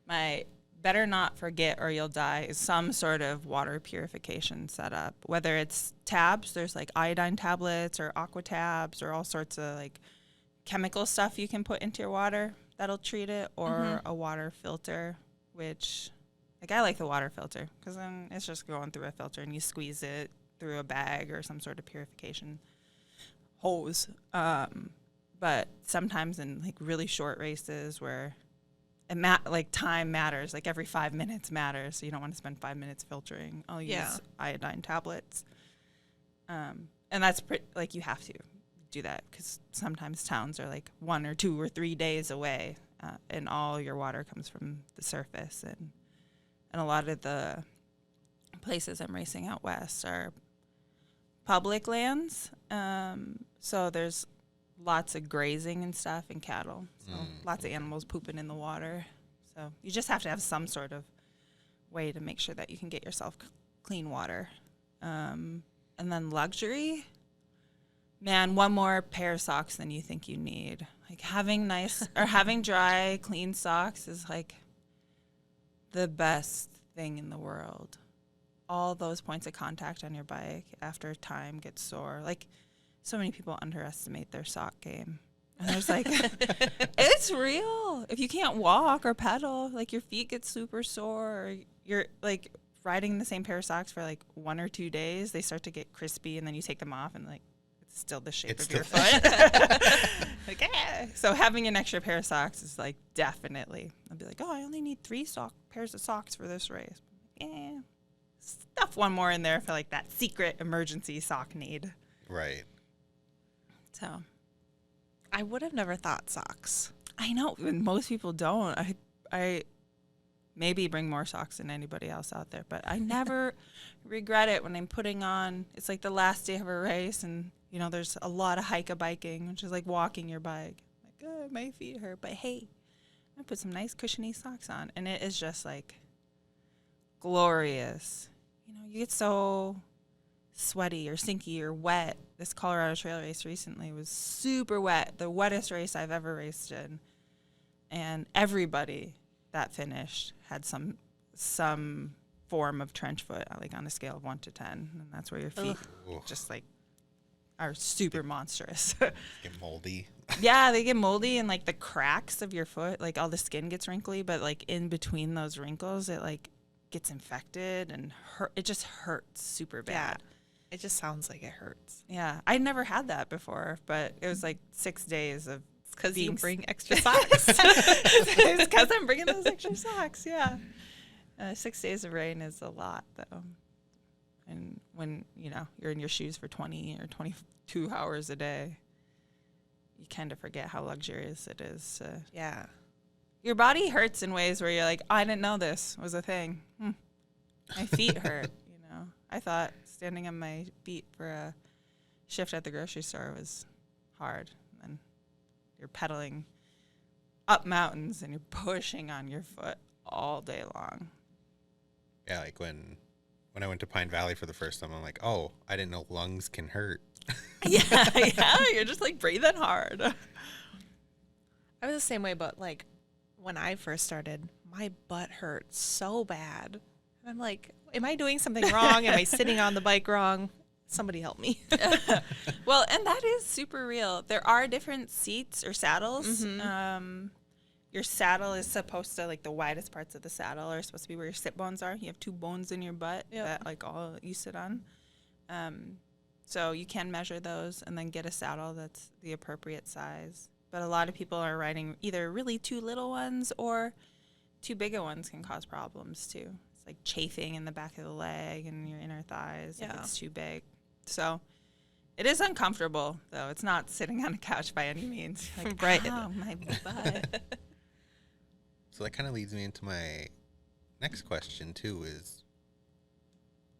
My better not forget or you'll die is some sort of water purification setup. Whether it's tabs, there's iodine tablets or aqua tabs or all sorts of chemical stuff you can put into your water that'll treat it, or a water filter, which I like the water filter because then it's just going through a filter and you squeeze it through a bag or some sort of purification hose. But sometimes in really short races where time matters, every 5 minutes matters, so you don't want to spend 5 minutes filtering. I'll use iodine tablets. And that's you have to do that because sometimes towns are 1 or 2 or 3 days away, and all your water comes from the surface, and a lot of the places I'm racing out west are public lands, so there's lots of grazing and stuff and cattle, so lots of animals pooping in the water. So you just have to have some sort of way to make sure that you can get yourself clean water. And then luxury, man, one more pair of socks than you think you need. Having nice or having dry, clean socks is the best thing in the world. All those points of contact on your bike after time gets sore. So many people underestimate their sock game. And there's it's real. If you can't walk or pedal, your feet get super sore, or you're riding the same pair of socks for 1 or 2 days, they start to get crispy, and then you take them off and it's still the shape of your foot. So having an extra pair of socks is definitely, I'd be oh, I only need 3 pairs of socks for this race. Stuff one more in there for that secret emergency sock need.
Right.
So
I would have never thought socks.
I know, and most people don't. I maybe bring more socks than anybody else out there, but I never regret it when I'm putting on. It's the last day of a race, and there's a lot of hike-a-biking, which is walking your bike. Oh, my feet hurt, but hey, I put some nice cushiony socks on, and it is just glorious. You get so sweaty or stinky or wet. This Colorado Trail race recently was super wet, the wettest race I've ever raced in. And everybody that finished had some form of trench foot, like on a scale of 1 to 10, and that's where your feet
Ugh.
just like are super monstrous.
Get moldy.
Yeah, they get moldy, and like the cracks of your foot, like all the skin gets wrinkly, but like in between those wrinkles, it like gets infected and it just hurts super bad.
It just sounds like it hurts.
Yeah, I never had that before, but it was like 6 days of
Because you
being
bring extra socks.
it's because I'm bringing those extra socks. Yeah, 6 days of rain is a lot, though. And when you're in your shoes for 20 or 22 hours a day, you kind of forget how luxurious it is.
Yeah.
Your body hurts in ways where you're like, I didn't know this was a thing. My feet hurt. I thought standing on my feet for a shift at the grocery store was hard. And you're pedaling up mountains and you're pushing on your foot all day long.
Yeah, like when I went to Pine Valley for the first time, I'm like, oh, I didn't know lungs can hurt.
Yeah, you're just like breathing hard.
I was the same way, but like when I first started, my butt hurt so bad. And I'm like, am I doing something wrong? Am I sitting on the bike wrong? Somebody help me.
Well, and that is super real. There are different seats or saddles.
Mm-hmm.
Your saddle is supposed to, like the widest parts of the saddle are supposed to be where your sit bones are. You have 2 bones in your butt that like all you sit on. So you can measure those and then get a saddle that's the appropriate size. But a lot of people are riding either really too little ones or too big ones can cause problems too. It's like chafing in the back of the leg and your inner thighs if it's too big. So it is uncomfortable, though. It's not sitting on a couch by any means. Like,
Right.
oh, my butt.
So that kind of leads me into my next question, too, is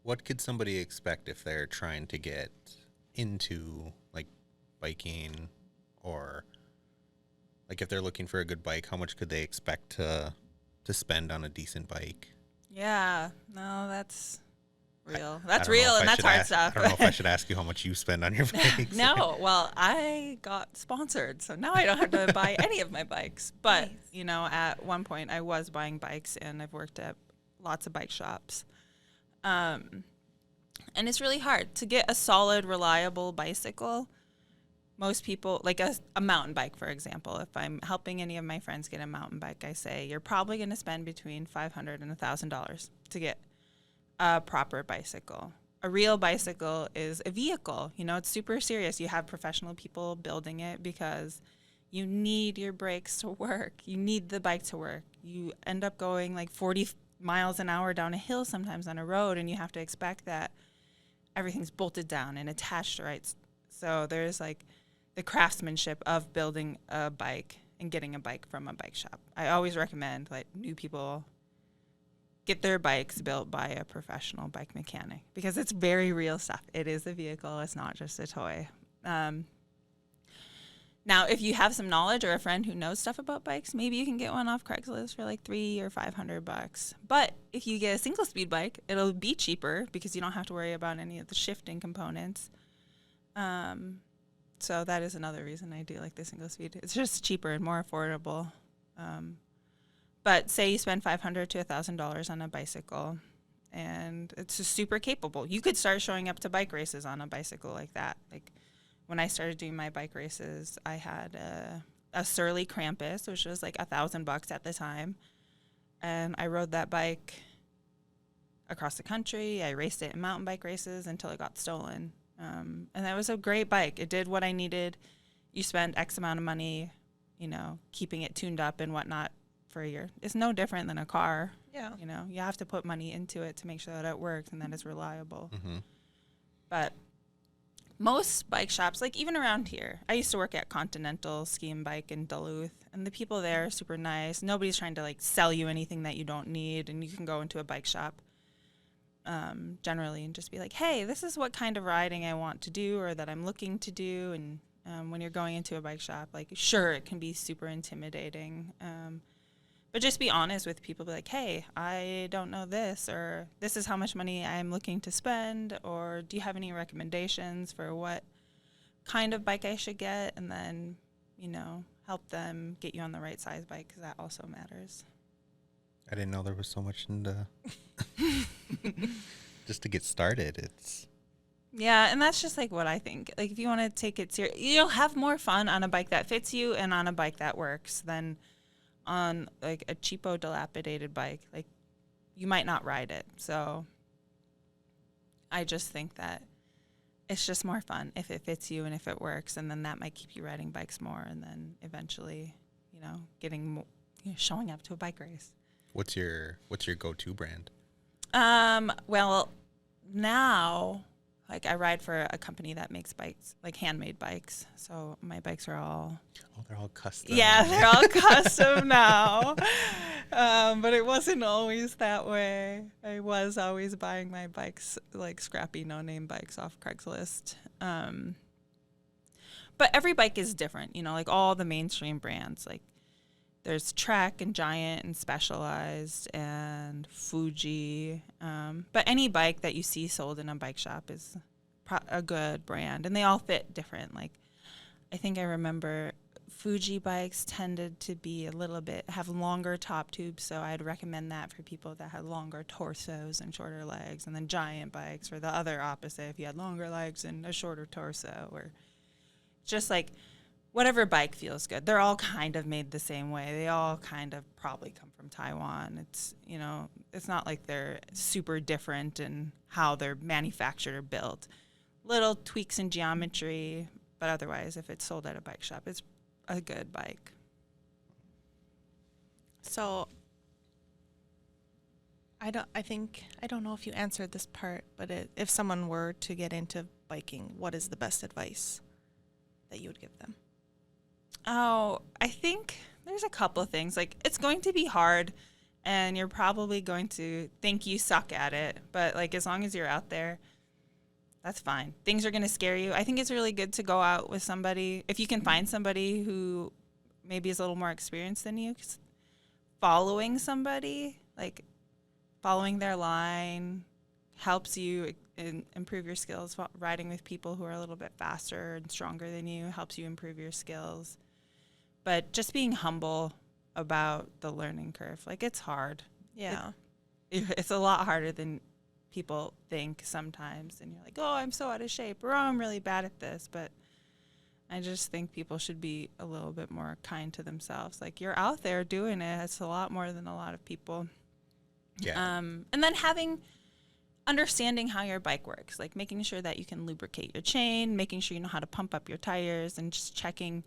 what could somebody expect if they're trying to get into, like, biking, or, like, if they're looking for a good bike, how much could they expect to spend on a decent bike?
Yeah. No, that's real.
I
That's
don't know
real,
if
and
I
that's
should
hard
ask-
stuff.
I don't know if I should ask you how much you spend on your bikes.
No, well, I got sponsored, so now I don't have to buy any of my bikes. But, at one point I was buying bikes, and I've worked at lots of bike shops. And it's really hard to get a solid, reliable bicycle. Most people, like a mountain bike, for example, if I'm helping any of my friends get a mountain bike, I say you're probably going to spend between $500 and $1,000 to get a proper bicycle. A real bicycle is a vehicle. It's super serious. You have professional people building it because you need your brakes to work. You need the bike to work. You end up going like 40 miles an hour down a hill sometimes on a road, and you have to expect that everything's bolted down and attached right. So there's like the craftsmanship of building a bike and getting a bike from a bike shop. I always recommend like new people get their bikes built by a professional bike mechanic because it's very real stuff. It is a vehicle. It's not just a toy. Now, if you have some knowledge or a friend who knows stuff about bikes, maybe you can get one off Craigslist for like $300 or $500. But if you get a single speed bike, it'll be cheaper because you don't have to worry about any of the shifting components. So that is another reason I do like the single speed. It's just cheaper and more affordable. But say you spend $500 to $1,000 on a bicycle, and it's just super capable. You could start showing up to bike races on a bicycle like that. Like when I started doing my bike races, I had a Surly Krampus, which was like $1,000 at the time, and I rode that bike across the country. I raced it in mountain bike races until it got stolen. And that was a great bike. It did what I needed. You spend X amount of money, keeping it tuned up and whatnot for a year. It's no different than a car.
Yeah.
You have to put money into it to make sure that it works and that it's reliable.
Mm-hmm.
But most bike shops, like even around here, I used to work at Continental Ski and Bike in Duluth, and the people there are super nice. Nobody's trying to like sell you anything that you don't need, and you can go into a bike shop generally and just be like, hey, this is what kind of riding I want to do or that I'm looking to do. And when you're going into a bike shop, like, sure, it can be super intimidating. But just be honest with people. Be like, hey, I don't know this, or this is how much money I'm looking to spend, or do you have any recommendations for what kind of bike I should get? And then, help them get you on the right size bike because that also matters.
I didn't know there was so much into just to get started. It's
Yeah, and that's just like what I think. Like if you want to take it serious, you'll have more fun on a bike that fits you and on a bike that works than on like a cheapo dilapidated bike. Like you might not ride it. So I just think that it's just more fun if it fits you and if it works, and then that might keep you riding bikes more, and then eventually, getting showing up to a bike race.
what's your go-to brand?
Well, now, like I ride for a company that makes bikes, like handmade bikes. So my bikes are all
They're all custom.
yeah, they're all custom now. But it wasn't always that way. I was always buying my bikes like scrappy no-name bikes off Craigslist. But every bike is different, like all the mainstream brands. Like there's Trek and Giant and Specialized and Fuji. But any bike that you see sold in a bike shop is a good brand, and they all fit different. Like I think I remember Fuji bikes tended to be have longer top tubes, so I'd recommend that for people that had longer torsos and shorter legs. And then Giant bikes were the other opposite, if you had longer legs and a shorter torso, or just like whatever bike feels good. They're all kind of made the same way. They all kind of probably come from Taiwan. It's, it's not like they're super different in how they're manufactured or built. Little tweaks in geometry, but otherwise, if it's sold at a bike shop, it's a good bike.
So I don't know if you answered this part, but if someone were to get into biking, what is the best advice that you would give them?
Oh, I think there's a couple of things. Like, it's going to be hard, and you're probably going to think you suck at it. But, like, as long as you're out there, that's fine. Things are going to scare you. I think it's really good to go out with somebody. If you can find somebody who maybe is a little more experienced than you, 'cause following somebody, like following their line, helps you improve your skills. Riding with people who are a little bit faster and stronger than you helps you improve your skills. But just being humble about the learning curve. Like, it's hard.
Yeah.
It's a lot harder than people think sometimes. And you're like, oh, I'm so out of shape, or oh, I'm really bad at this. But I just think people should be a little bit more kind to themselves. Like, you're out there doing it. It's a lot more than a lot of people.
Yeah.
And then understanding how your bike works, like making sure that you can lubricate your chain, making sure you know how to pump up your tires, and just checking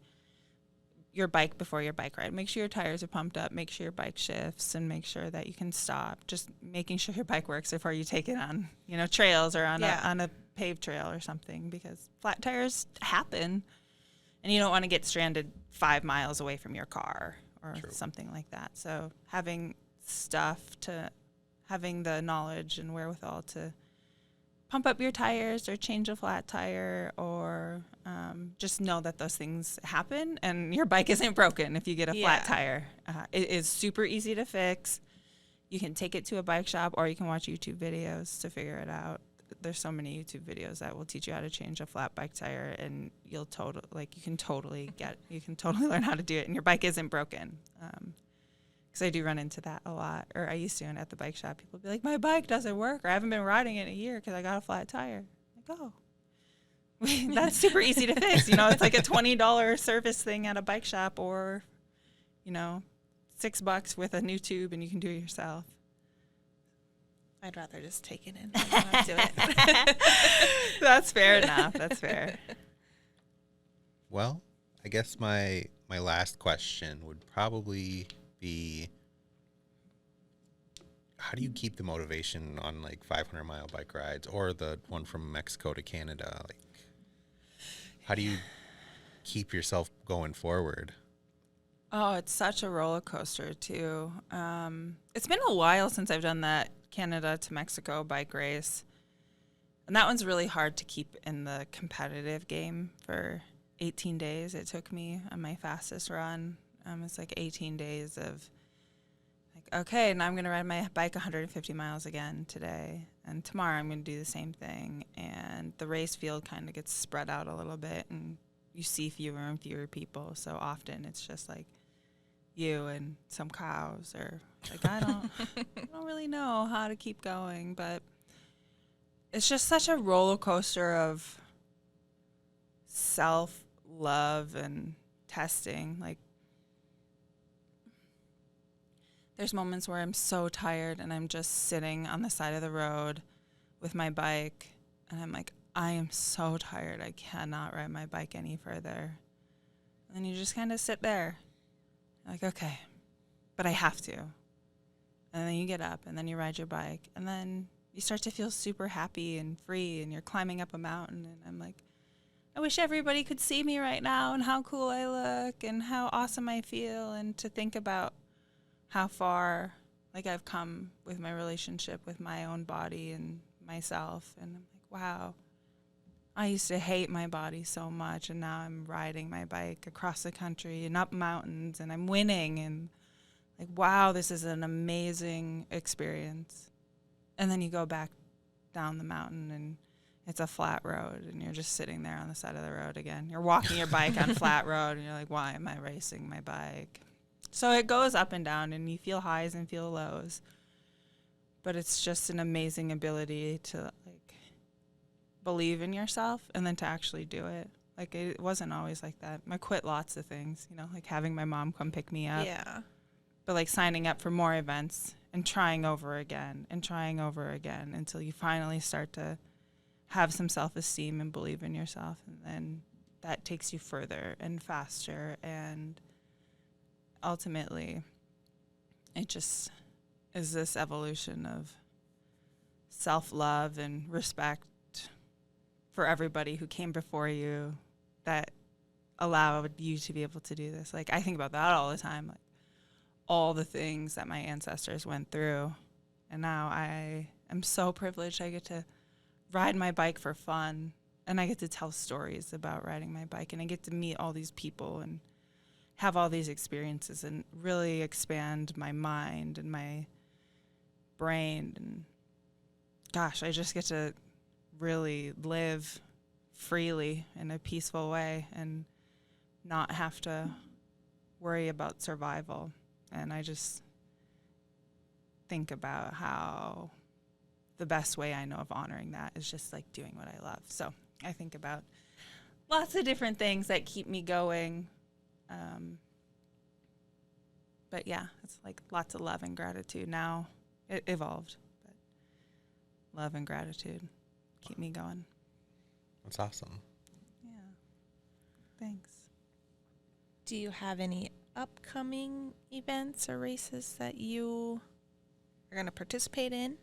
your bike before your bike ride. Make sure your tires are pumped up, make sure your bike shifts, and make sure that you can stop. Just making sure your bike works before you take it on, trails or on a paved trail or something, because flat tires happen, and you don't want to get stranded 5 miles away from your car or
True.
something like that. So having the knowledge and wherewithal to pump up your tires or change a flat tire, or just know that those things happen and your bike isn't broken if you get a flat tire. It is super easy to fix. You can take it to a bike shop, or you can watch YouTube videos to figure it out. There's so many YouTube videos that will teach you how to change a flat bike tire, and you can totally learn how to do it, and your bike isn't broken. Because I do run into that a lot, or I used to, and at the bike shop, people be like, my bike doesn't work, or I haven't been riding it in a year because I got a flat tire. I'm like, oh, that's super easy to fix. It's like a $20 service thing at a bike shop, or, $6 with a new tube, and you can do it yourself.
I'd rather just take it in and not do it.
That's fair enough. That's fair.
Well, I guess my last question would probably be, how do you keep the motivation on like 500-mile bike rides, or the one from Mexico to Canada? Like, how do you keep yourself going forward?
Oh, it's such a roller coaster too. It's been a while since I've done that Canada to Mexico bike race, and that one's really hard to keep in the competitive game for 18 days. It took me on my fastest run. It's like 18 days of like, okay, now I'm going to ride my bike 150 miles again today, and tomorrow I'm going to do the same thing. And the race field kind of gets spread out a little bit, and you see fewer and fewer people. So often it's just like you and some cows or Like, I don't really know how to keep going, but it's just such a roller coaster of self-love and testing. Like, there's moments where I'm so tired and I'm just sitting on the side of the road with my bike, and I'm like, I am so tired. I cannot ride my bike any further. And you just kind of sit there. Like, okay, but I have to. And then you get up, and then you ride your bike, and then you start to feel super happy and free, and you're climbing up a mountain, and I'm like, I wish everybody could see me right now and how cool I look and how awesome I feel, and to think about how far, like, I've come with my relationship with my own body and myself. And I'm like, wow, I used to hate my body so much, and now I'm riding my bike across the country and up mountains, and I'm winning, and like, wow, this is an amazing experience. And then you go back down the mountain, and it's a flat road, and you're just sitting there on the side of the road again. You're walking your bike on flat road, and you're like, why am I racing my bike? So it goes up and down, and you feel highs and feel lows. But it's just an amazing ability to, like, believe in yourself and then to actually do it. Like, it wasn't always like that. I quit lots of things, you know, like having my mom come pick me up.
Yeah.
But, like, signing up for more events and trying over again until you finally start to have some self-esteem and believe in yourself. And then that takes you further and faster. And ultimately, it just is this evolution of self-love and respect for everybody who came before you that allowed you to be able to do this. Like, I think about that all the time, like all the things that my ancestors went through. And now I am so privileged. I get to ride my bike for fun, and I get to tell stories about riding my bike, and I get to meet all these people and have all these experiences and really expand my mind and my brain. And gosh, I just get to really live freely in a peaceful way and not have to worry about survival. And I just think about how the best way I know of honoring that is just like doing what I love. So I think about lots of different things that keep me going. But yeah, it's like lots of love and gratitude now. It evolved, but love and gratitude keep me going.
That's awesome.
Yeah. Thanks.
Do you have any upcoming events or races that you are going to participate in?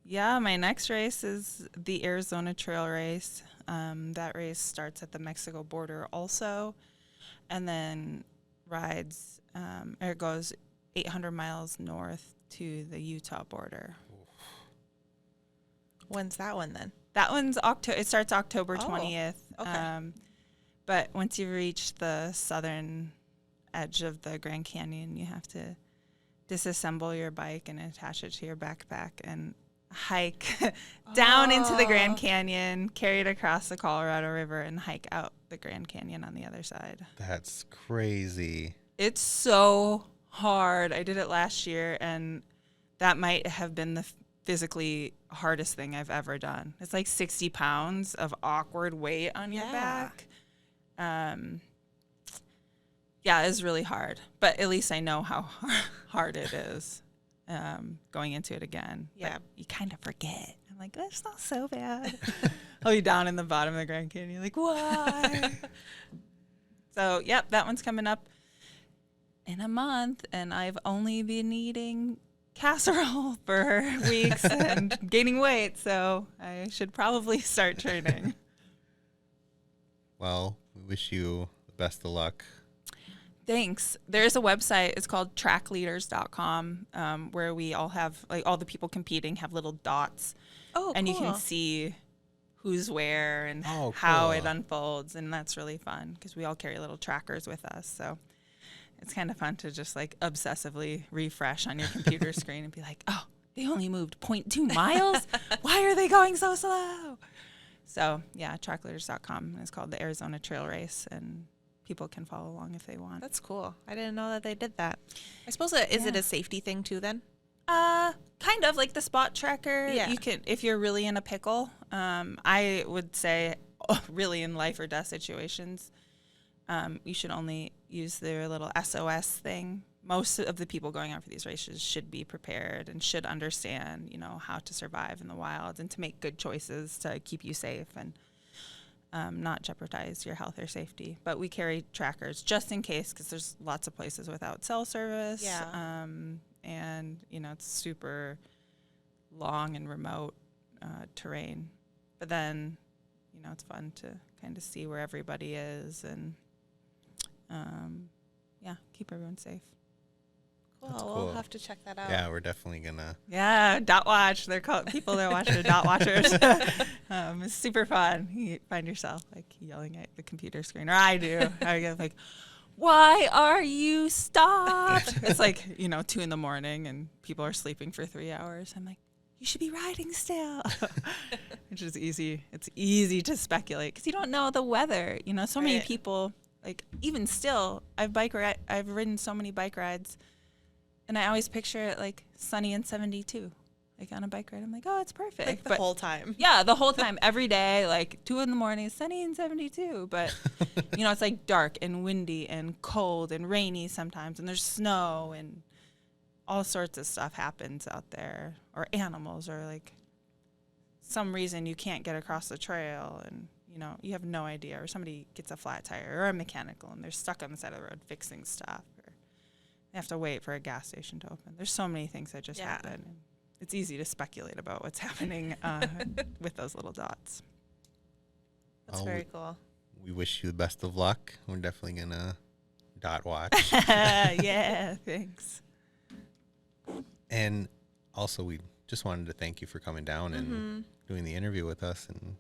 Yeah, my next race is the Arizona Trail Race. That race starts at the Mexico border also, and then rides, or it goes 800 miles north to the Utah border.
When's that one then?
That one's it starts October 20th.
Okay.
But once you reach the southern edge of the Grand Canyon, you have to disassemble your bike and attach it to your backpack and hike down into the Grand Canyon, carry it across the Colorado River, and hike out the Grand Canyon on the other side.
That's crazy.
It's so hard. I did it last year, and that might have been the physically hardest thing I've ever done. It's like 60 pounds of awkward weight on your back. Yeah, it's really hard, but at least I know how hard it is going into it again.
Yeah.
But you kind of forget. I'm like, it's not so bad. I'll be down in the bottom of the Grand Canyon, like, why? So, yep, that one's coming up in a month, and I've only been eating casserole for weeks and gaining weight, so I should probably start training.
Well, we wish you the best of luck.
Thanks. There's a website. It's called trackleaders.com, where we all have, like, all the people competing have little dots.
Oh,
and
cool.
you can see who's where and
Oh,
how
cool.
it unfolds. And that's really fun because we all carry little trackers with us. So it's kind of fun to just, like, obsessively refresh on your computer screen and be like, oh, they only moved 0.2 miles? Why are they going so slow? So, yeah, trackleaders.com. It's called the Arizona Trail Race, and people can follow along if they want.
That's cool. I didn't know that they did that. I suppose is it
Yeah.
a safety thing too then?
Kind of like the spot tracker.
Yeah.
You can, if you're really in a pickle. I would say, really in life or death situations, you should only use their little SOS thing. Most of the people going out for these races should be prepared and should understand, you know, how to survive in the wild and to make good choices to keep you safe and not jeopardize your health or safety. But we carry trackers just in case, because there's lots of places without cell service.
Yeah.
And, you know, it's super long and remote terrain. But then, you know, it's fun to kind of see where everybody is and, yeah, keep everyone safe.
Cool.
That's
We'll
cool.
have to check that out.
Yeah, we're definitely gonna.
Yeah, dot watch. They're called people that watch are dot watchers. It's super fun. You find yourself like yelling at the computer screen, or I do. I get like, "Why are you stopped?" It's like, you know, 2 a.m. and people are sleeping for 3 hours. I'm like, you should be riding still, which is easy. It's easy to speculate because you don't know the weather. You know, so many
Right.
people, like even still, I've ridden so many bike rides. And I always picture it like sunny and 72, like on a bike ride. I'm like, oh, it's perfect.
Like the
But
whole time.
yeah, the whole time, every day, like 2 a.m, sunny and 72. But, you know, it's like dark and windy and cold and rainy sometimes. And there's snow and all sorts of stuff happens out there. Or animals, or like some reason you can't get across the trail. And, you know, you have no idea. Or somebody gets a flat tire or a mechanical and they're stuck on the side of the road fixing stuff. They have to wait for a gas station to open. There's so many things that just
Yeah.
happen. And it's easy to speculate about what's happening with those little dots.
That's
Well,
very cool.
We wish you the best of luck. We're definitely gonna dot watch.
Yeah, thanks.
And also, we just wanted to thank you for coming down and
Mm-hmm.
doing the interview with us and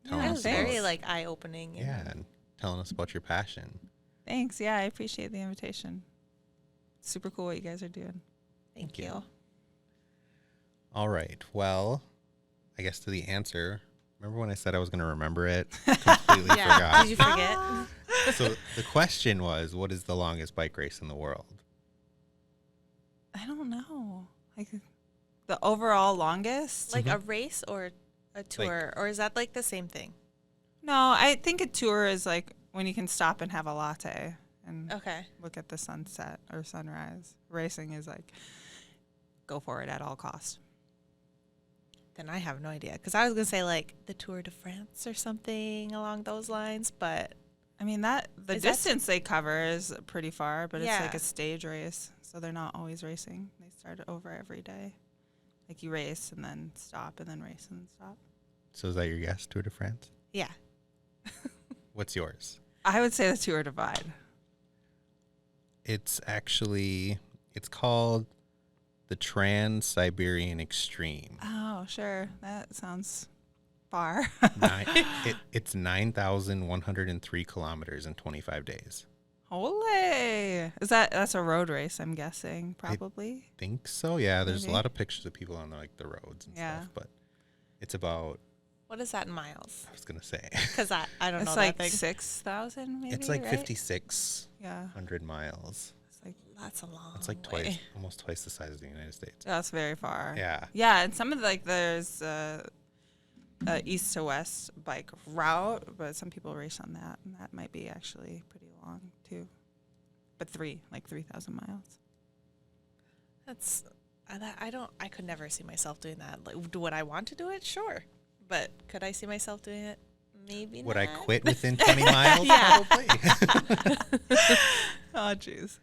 telling
Yeah,
It
us
was
about,
very like eye opening.
yeah, and telling us about your passion.
Thanks. Yeah, I appreciate the invitation. Super cool what you guys are doing.
Thank
Thank you.
you.
All right. Well, I guess to the answer. Remember when I said I was going to remember it? Completely
Yeah.
forgot.
Did you forget?
So the question was, what is the longest bike race in the world?
I don't know. Like the overall longest?
Like a race or a tour, or is that like the same thing?
No, I think a tour is like when you can stop and have a latte and
Okay.
look at the sunset or sunrise. Racing is like go for it at all costs.
Then I have no idea, because I was gonna say like the Tour de France or something along those lines, but
I mean the
Is that-
distance they cover is pretty far, but it's like
Yeah.
a stage race, so they're not always racing. They start over every day. Like you race and then stop and then race and then stop.
So is that your guess, Tour de France?
yeah.
What's yours?
I would say the Tour Divide.
It's called the Trans-Siberian Extreme.
Oh, sure. That sounds far.
It's 9,103 kilometers in 25 days.
Holy. That's a road race, I'm guessing, probably.
Think so. Yeah, there's
Maybe.
a lot of pictures of people on like the roads and
Yeah.
stuff, but it's about,
What is that in miles?
I was going to say,
Because I don't know
It's
that
like
thing.
6,000 maybe,
it's like
right?
5,600
Yeah.
miles.
It's like,
That's a long.
It's like
way.
almost twice the size of the United States.
that's very far.
Yeah.
Yeah, and some of there's east to west bike route, but some people race on that, and that might be actually pretty long too. But 3,000 miles.
That's. I could never see myself doing that. Like, would I want to do it? Sure, but could I see myself doing it? Maybe.
Would I
not.
quit within 20 miles?
Yeah.
Probably.
Oh, jeez.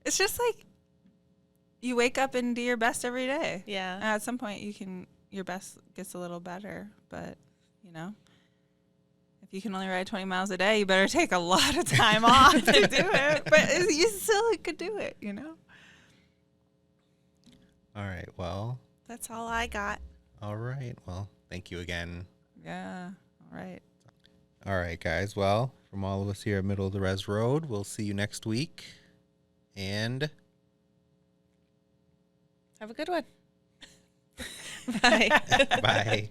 It's just like you wake up and do your best every day.
Yeah.
At some point, your best gets a little better, but you know, if you can only ride 20 miles a day, you better take a lot of time off to do it. But you still could do it, you know.
All right. Well,
That's all I got.
all right. Well, thank you again.
Yeah. All right.
All right, guys. Well, from all of us here at Middle of the Res Road, we'll see you next week. And
Have a good one. Bye.
bye.